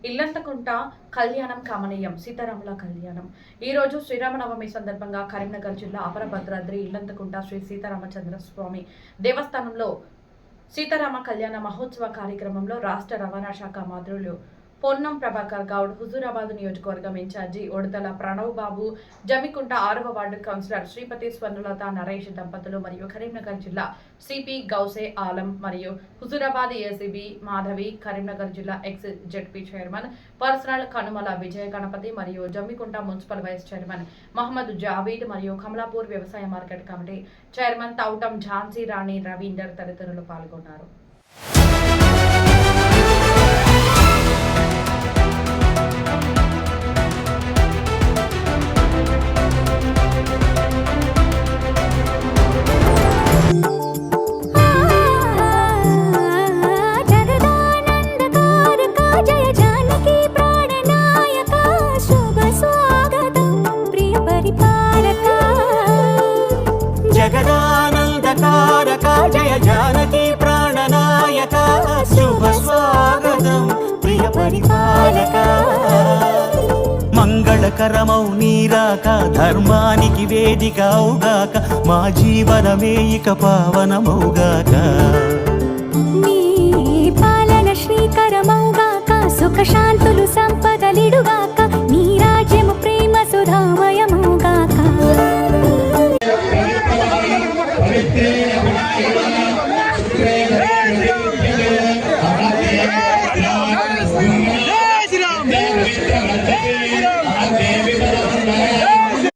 ఇల్లంతకుంట కళ్యాణం కమనీయం సీతారాముల కళ్యాణం ఈరోజు శ్రీరామనవమి సందర్భంగా కరీంనగర్ జిల్లా అపర భద్రాద్రి ఇల్లంతకుంట శ్రీ సీతారామచంద్ర స్వామి దేవస్థానంలో సీతారామ కళ్యాణ మహోత్సవ కార్యక్రమంలో రాష్ట్ర రవాణా శాఖ మంత్రులు పొన్నం ప్రభాకర్ గౌడ్, హుజూరాబాద్ నియోజకవర్గం ఇన్ఛార్జి ఉడతల ప్రణవ్ బాబు, జమికుంట 6వ వార్డు కౌన్సిలర్ శ్రీపతి స్వర్ణలత నరేష్ దంపతులు మరియు కరీంనగర్ జిల్లా సిపి గౌసే ఆలం మరియు హుజూరాబాద్ ఏసీబీ మాధవి, కరీంనగర్ జిల్లా ex ZP chairman personal Kanumala Vijaya Ganapathi మరియు Jammikunta municipal vice chairman Mohammed Javeed మరియు కమలాపూర్ వ్యవసాయ market committee chairman Toutam Jhansi Rani Ravinder తదితరులు పాల్గొన్నారు. జగదానందకారక జయ జానకి ప్రాణనాయక శుభ స్వాగతం ప్రియ పరిపాలక. మంగళకరమౌ నీరాక ధర్మానికి వేదికవుగాక మా జీవనమే ఇక పావనమౌగాక. నీ పాలన శ్రీకరమౌగాక సుఖ శాంతులు సంపదలిడుగాక